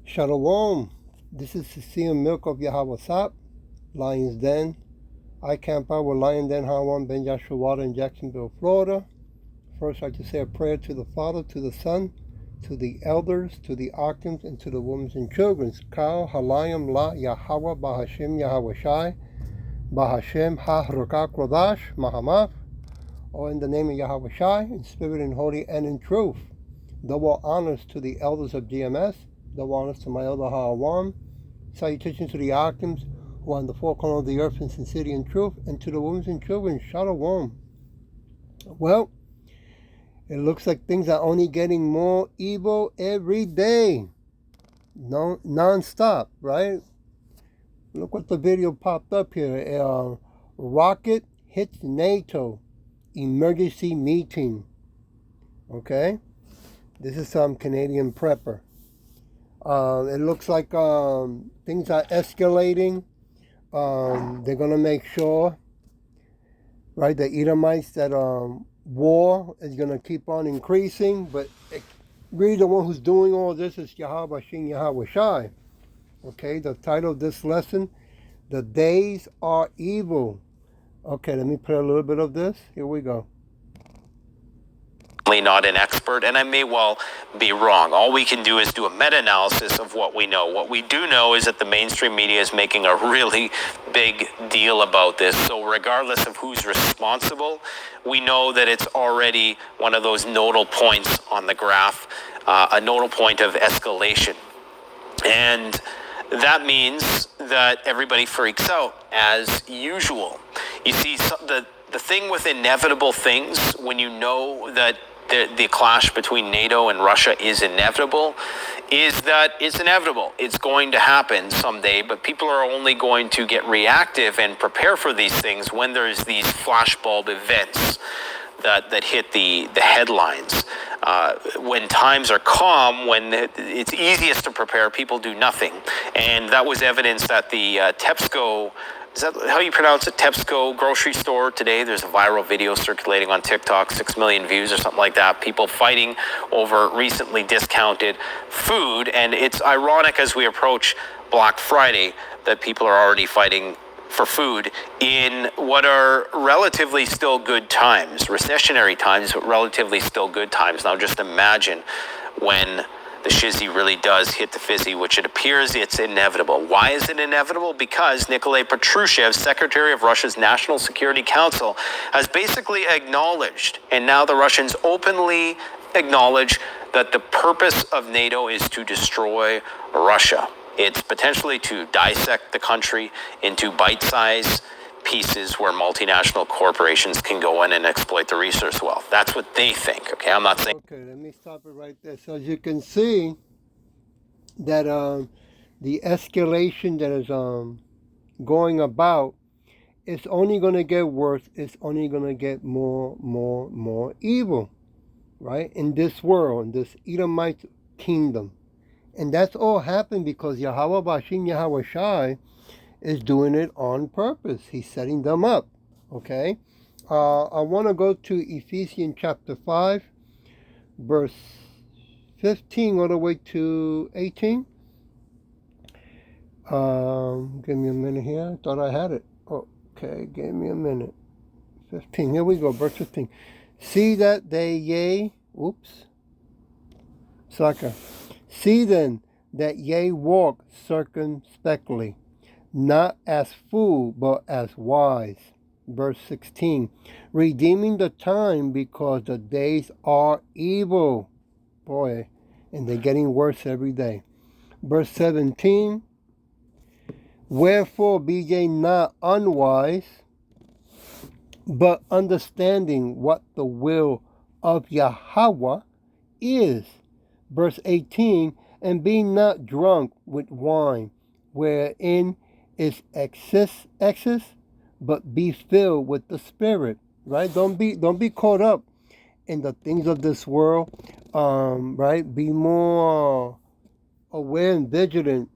Shalom. This is Cecile Milk of Yahweh Sap, Lion's Den. I camp out with Lion Den Hawan Ben Yashua in Jacksonville, Florida. First, I just say a prayer to the Father, to the Son, to the elders, to the archons, and to the women and children. Kal Halayim La Yahweh Bahashem Yahweh Shai Bahashem Ha Rukak Rodash Mahamath. Or in the name of Yahweh Shai, in spirit and holy and in truth. Double honors to the elders of GMS. Double honors to my elder Ha'awam. Salutations to the archons who are on the four corners of the earth in sincerity and truth. And to the women and children, Shalom. Well, it looks like things are only getting more evil every day. No, non-stop, right? Look what the video popped up here. Rocket hits NATO. Emergency meeting. Okay? This is some Canadian prepper. It looks like things are escalating. They're going to make sure, right, the Edomites that war is going to keep on increasing. But really the one who's doing all this is Yahweh Shin Yahweh Shai. Okay, the title of this lesson, The Days Are Evil. Okay, let me play a little bit of this. Here we go. Not an expert, and I may well be wrong. All we can do is do a meta-analysis of what we know. What we do know is that the mainstream media is making a really big deal about this. So regardless of who's responsible, we know that it's already one of those nodal points on the graph, a nodal point of escalation. And that means that everybody freaks out, as usual. You see, the thing with inevitable things, when you know that the clash between NATO and Russia is inevitable, is that it's inevitable. It's going to happen someday, but people are only going to get reactive and prepare for these things when there's these flashbulb events that hit the headlines. When times are calm, when it's easiest to prepare, people do nothing. And that was evidenced at the Tepsco, is that how you pronounce it? Tepsco grocery store today. There's a viral video circulating on TikTok, 6 million views or something like that. People fighting over recently discounted food. And it's ironic as we approach Black Friday that people are already fighting for food in what are relatively still good times, recessionary times, but relatively still good times. Now just imagine when the shizzy really does hit the fizzy, which it appears it's inevitable. Why is it inevitable? Because Nikolai Patrushev, Secretary of Russia's National Security Council, has basically acknowledged, and now the Russians openly acknowledge, that the purpose of NATO is to destroy Russia. It's potentially to dissect the country into bite-sized pieces where multinational corporations can go in and exploit the resource wealth. That's what they think, okay? I'm not saying... Okay, let me stop it right there. So as you can see, that the escalation that is going about, it's only going to get worse. It's only going to get more evil, right? In this world, in this Edomite kingdom. And that's all happened because Yahweh Bashin Yahweh Shai is doing it on purpose. He's setting them up, okay? I want to go to Ephesians chapter 5, verse 15 all the way to 18. Give me a minute here. I thought I had it. Okay, give me a minute. 15. Here we go, verse 15. See that they See then that ye walk circumspectly, not as fools, but as wise. Verse 16. Redeeming the time, because the days are evil. Boy, and they're getting worse every day. Verse 17. Wherefore be ye not unwise, but understanding what the will of Yahweh is. Verse 18. And be not drunk with wine, wherein is excess, but be filled with the Spirit. Right? Don't be caught up in the things of this world. Right? Be more aware and vigilant,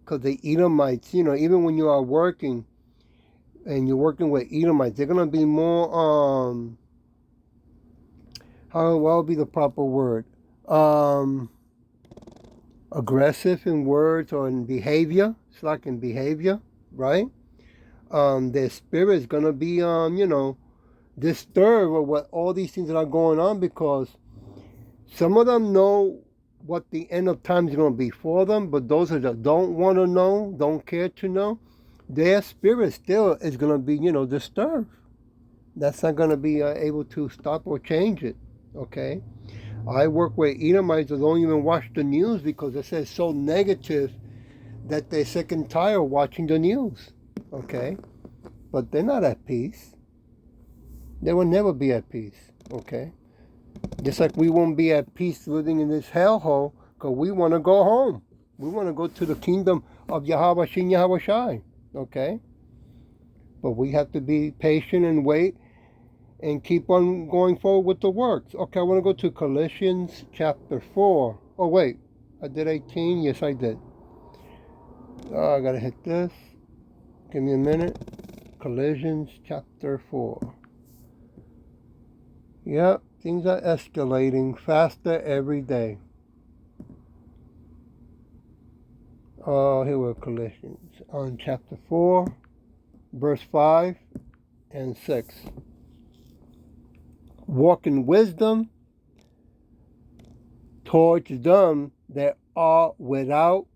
because the Edomites, even when you are working and you're working with Edomites, they're gonna be more what would be the proper word? aggressive in words or in behavior, it's like in behavior, right? Their spirit is gonna be, disturbed with what all these things that are going on, because some of them know what the end of time is going to be for them, but those that don't want to know, don't care to know, their spirit still is going to be, disturbed. That's not going to be able to stop or change it, okay? I work with Edomites that don't even watch the news because it says so negative that they're sick and tired of watching the news, okay? But they're not at peace. They will never be at peace, okay? Just like we won't be at peace living in this hellhole, because we want to go home. We want to go to the kingdom of Yahweh Shin Yahweh Shai, okay? But we have to be patient and wait and keep on going forward with the works. Okay, I want to go to Colossians chapter 4. Oh, wait. I did 18? Yes, I did. Oh, I got to hit this. Give me a minute. Colossians chapter 4. Yep, things are escalating faster every day. Oh, here we're Colossians on chapter 4, verse 5 and 6. Walk in wisdom towards them that are without,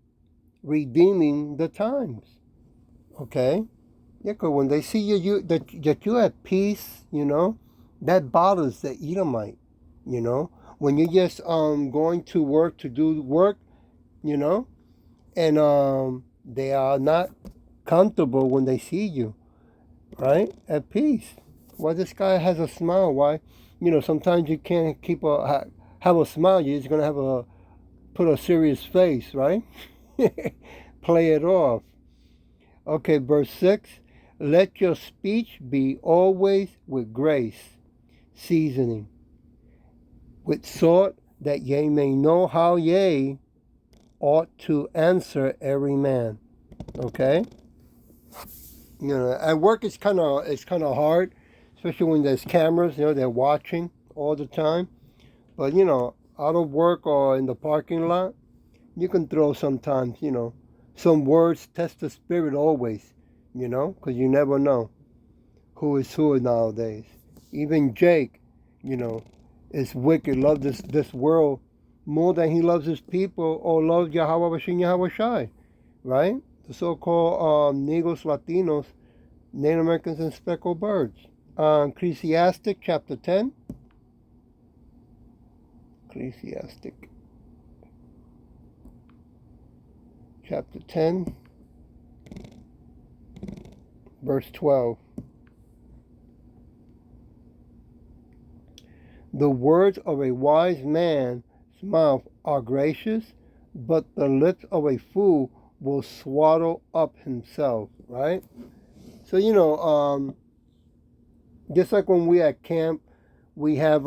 redeeming the times. Okay? Yeah, because when they see that you're at peace, that bothers the Edomite, When you're just going to work to do work, and they are not comfortable when they see you, right? At peace. Why this guy has a smile? Why, sometimes you can't have a smile. You're just gonna put a serious face, right? Play it off. Okay, verse 6. Let your speech be always with grace, seasoning, with salt, that ye may know how ye ought to answer every man. Okay? At work it's kind of hard, especially when there's cameras. They're watching all the time. But out of work or in the parking lot, you can throw sometimes, some words. Test the spirit always, because you never know who is who nowadays. Even Jake, is wicked. Love this world more than he loves his people or loves Yahweh Bashin Yahweh Shai, right? The so-called Negros, Latinos, Native Americans, and speckled birds. Ecclesiastic chapter 10. Ecclesiastic chapter 10, verse 12. The words of a wise man's mouth are gracious, but the lips of a fool will swallow up himself, right? So, just like when we at camp, we have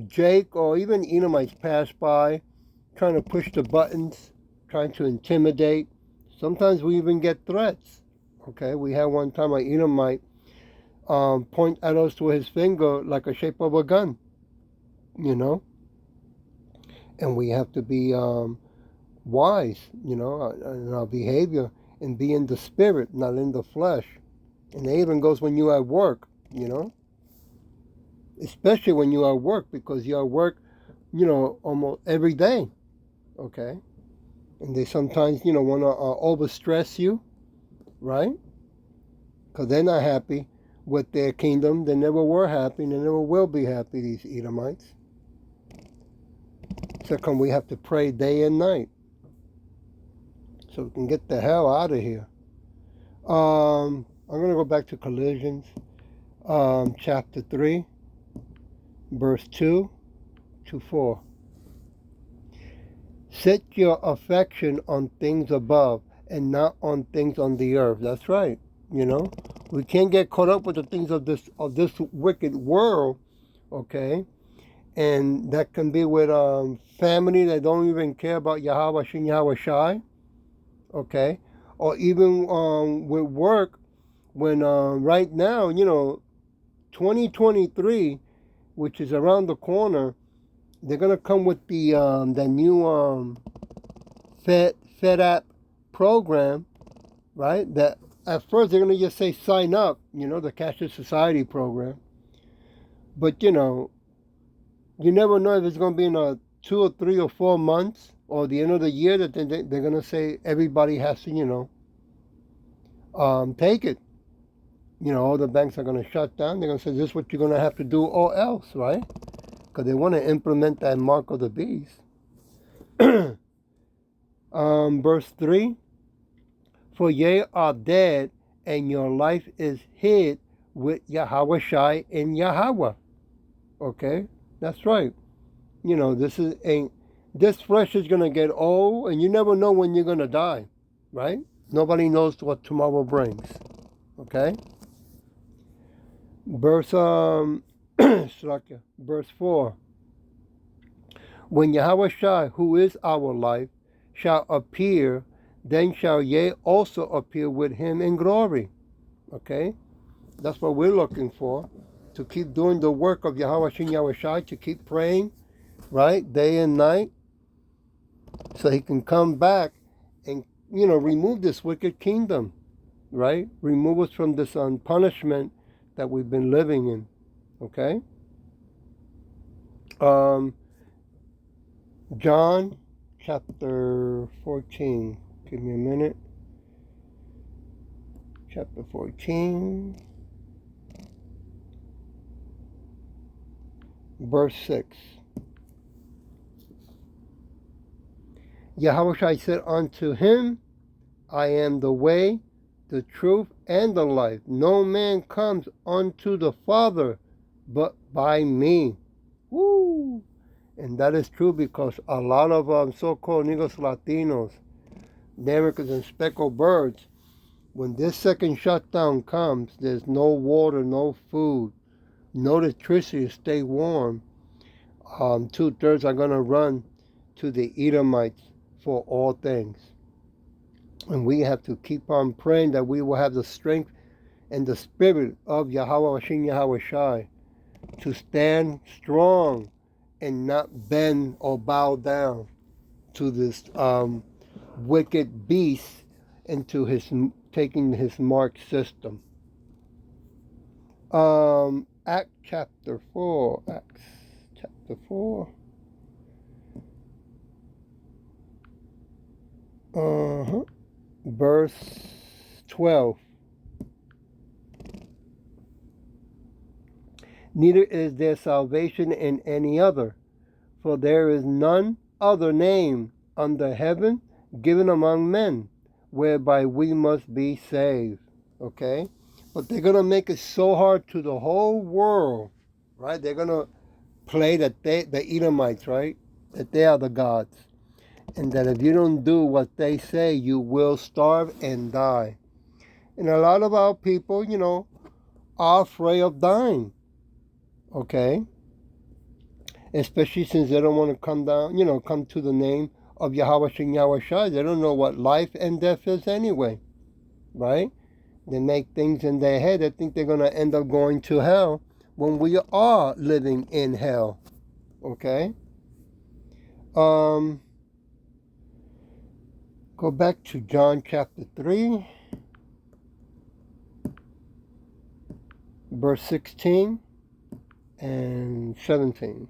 Jake or even Edomites pass by trying to push the buttons, trying to intimidate. Sometimes we even get threats. Okay, we had one time an Edomite point at us with his finger like a shape of a gun, and we have to be wise, in our behavior, and be in the spirit, not in the flesh. And it even goes when you're at work, especially when you're at work, because you're at work, almost every day, okay? And they sometimes, want to overstress you, right? Because they're not happy with their kingdom. They never were happy, and they never will be happy, these Edomites. So come we have to pray day and night so we can get the hell out of here. I'm going to go back to Colossians chapter 3, verse 2 to 4. Set your affection on things above and not on things on the earth. That's right. We can't get caught up with the things of this wicked world, okay? And that can be with family that don't even care about Yahweh Shin Yahweh Shai, okay? Or even with work, when right now, 2023, which is around the corner, they're gonna come with the new FedApp program, right? That at first they're going to just say sign up, the Cashless Society program. But, you never know if it's going to be in 2 or 3 or 4 months or the end of the year that they're going to say everybody has to, take it. All the banks are going to shut down. They're going to say this is what you're going to have to do or else, right? Because they want to implement that mark of the beast. Verse 3, for ye are dead, and your life is hid with Yahweh Shai in Yahweh. Okay, that's right. This flesh is going to get old, and you never know when you're going to die, right? Nobody knows what tomorrow brings. Okay? Verse 4. When Yahweh Shai, who is our life, shall appear, then shall ye also appear with him in glory. Okay? That's what we're looking for. To keep doing the work of Yahweh Shin Yahweh Shai, to keep praying, right? Day and night. So he can come back and, remove this wicked kingdom, right? Remove us from this punishment that we've been living in. Okay? John chapter 14. Give me a minute. Chapter 14. Verse 6. Yahweh said unto him, I am the way, the truth, and the life. No man comes unto the Father but by me. Woo! And that is true because a lot of so-called Negros Latinos, Americans, and speckled birds, when this second shutdown comes, there's no water, no food, no electricity to stay warm. 2/3 are going to run to the Edomites for all things. And we have to keep on praying that we will have the strength and the spirit of Yahweh Hashem Yahweh Shai to stand strong and not bend or bow down to this wicked beast and to taking his mark system. Acts chapter 4. Verse 12. Neither is there salvation in any other, for there is none other name under heaven given among men, whereby we must be saved. Okay? But they're going to make it so hard to the whole world, right? They're going to play that the Edomites, right? That they are the gods. And that if you don't do what they say, you will starve and die. And a lot of our people, are afraid of dying. Okay? Especially since they don't want to come down, come to the name of Yahweh Shem Yahweh Shai. They don't know what life and death is anyway. Right? They make things in their head. They think they're going to end up going to hell when we are living in hell. Okay? Go back to John chapter 3, verse 16 and 17.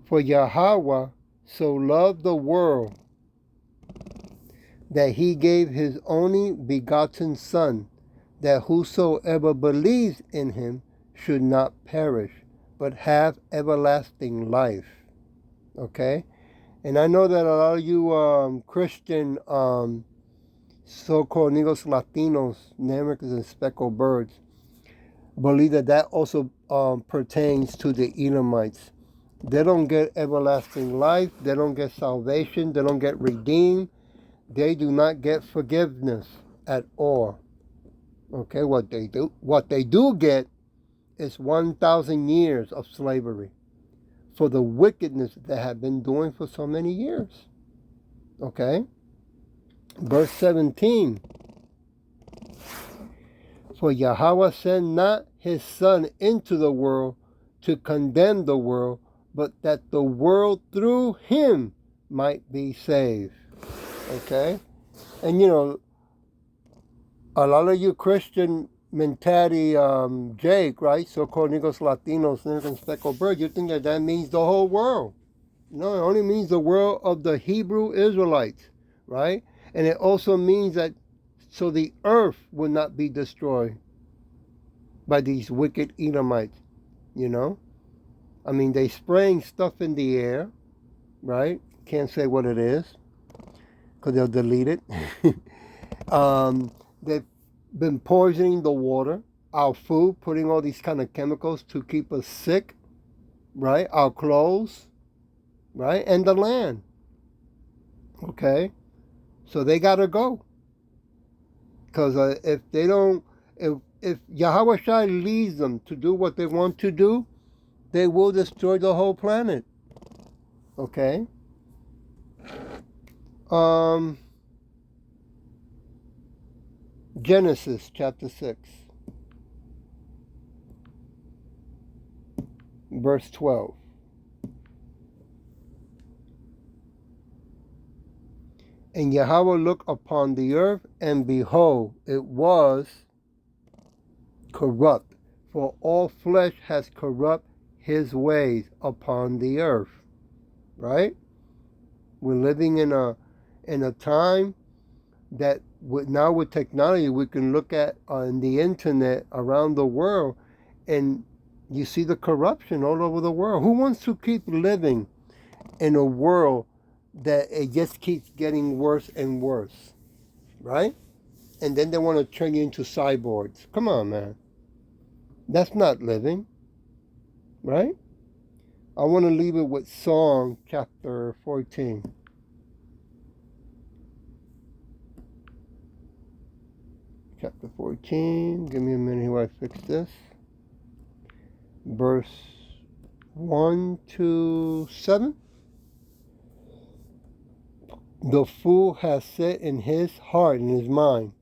For Yahweh so loved the world that he gave his only begotten Son, that whosoever believes in him should not perish, but have everlasting life. Okay? And I know that a lot of you Christian so-called Negros Latinos, Americans, and speckled birds believe that also pertains to the Edomites. They don't get everlasting life. They don't get salvation. They don't get redeemed. They do not get forgiveness at all. Okay, what they do get is 1,000 years of slavery for the wickedness they have been doing for so many years. Okay? Verse 17. For Yahweh sent not his Son into the world to condemn the world, but that the world through him might be saved. Okay? And you know, a lot of you Christian mentality, Jake, right? So-called Negros, Latinos, American speckled bird, you think that that means the whole world. No, it only means the world of the Hebrew Israelites, right? And it also means that so the earth will not be destroyed by these wicked Edomites, you know? I mean, they spraying stuff in the air, right? Can't say what it is because they'll delete it. They've been poisoning the water, our food, putting all these kind of chemicals to keep us sick, right? Our clothes, right? And the land. Okay? So they got to go. Because if they don't, if Yahweh Shai leads them to do what they want to do, they will destroy the whole planet. Okay? Genesis chapter 6, verse 12. And Yahweh looked upon the earth, and behold, it was corrupt, for all flesh has corrupt his ways upon the earth. Right? We're living in a time that now with technology we can look at on the internet around the world, and you see the corruption all over the world. Who wants to keep living in a world that it just keeps getting worse and worse, right? And then they want to turn you into cyborgs. Come on, man. That's not living, right? I want to leave it with Psalm chapter 14. Chapter 14. Give me a minute while I fix this. Verse 1 to 7. The fool has said in his heart, in his mind,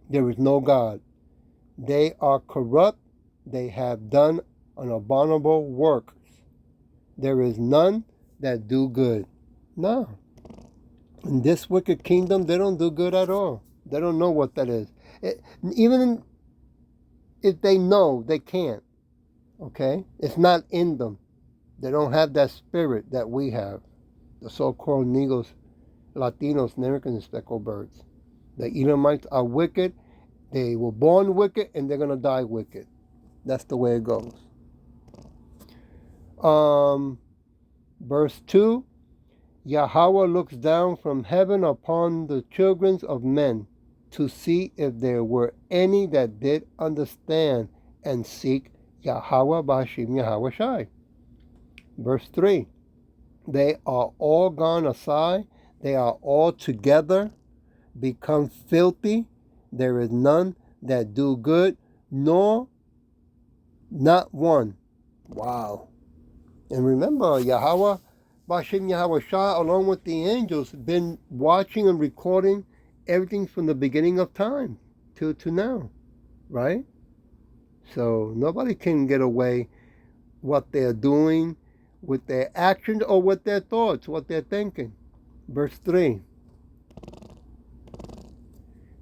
there is no God. They are corrupt. They have done an abominable work. There is none that do good. No. In this wicked kingdom, they don't do good at all. They don't know what that is. Even if they know, they can't. Okay? It's not in them. They don't have that spirit that we have. The so-called Negros, Latinos, Americans, and speckled birds. The Edomites are wicked. They were born wicked, and they're going to die wicked. That's the way it goes. Verse 2, Yahweh looks down from heaven upon the children of men to see if there were any that did understand and seek Yahweh Bashim Yahweh Shai. Verse 3, they are all gone aside. They are all together become filthy. There is none that do good, nor not one. Wow. And remember, Yahweh, Bashim Yahweh Shai, along with the angels, been watching and recording everything from the beginning of time to now, right? So nobody can get away what they're doing with their actions or with their thoughts, what they're thinking. Verse 3.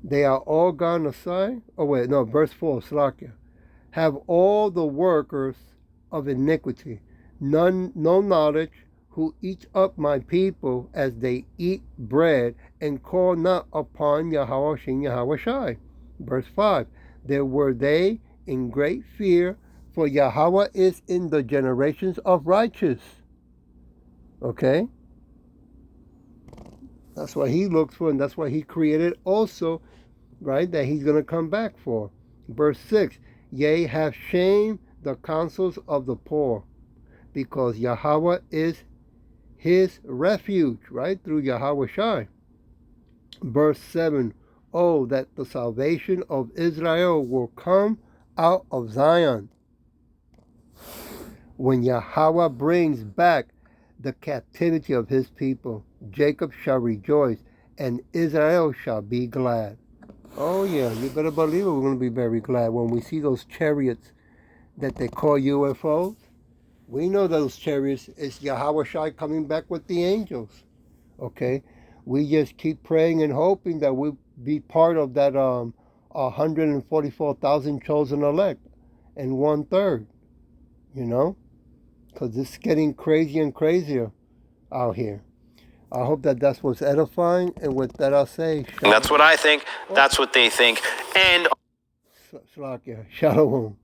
They are all gone aside. Verse 4, Slakia. Have all the workers of iniquity, no knowledge, who eat up my people as they eat bread, and call not upon Yahweh Shin Yahweh Shai. Verse 5. There were they in great fear, for Yahweh is in the generations of righteous. Okay? That's what he looks for, and that's what he created also, right? That he's going to come back for. Verse 6. Yea, have shamed the counsels of the poor, because Yahweh is his refuge, right? Through Yahweh Shai. Verse 7. Oh, that the salvation of Israel will come out of Zion. When Yahweh brings back the captivity of his people, Jacob shall rejoice, and Israel shall be glad. Oh yeah, you better believe it. We're going to be very glad when we see those chariots that they call UFOs. We know those chariots. It's Yahweh Shai coming back with the angels. Okay? We just keep praying and hoping that we'll be part of that 144,000 chosen elect and 1/3, you know? Because it's getting crazier and crazier out here. I hope that that's what's edifying. And with that, I'll say, That's what I think. That's what they think. And Slakia, Shalom.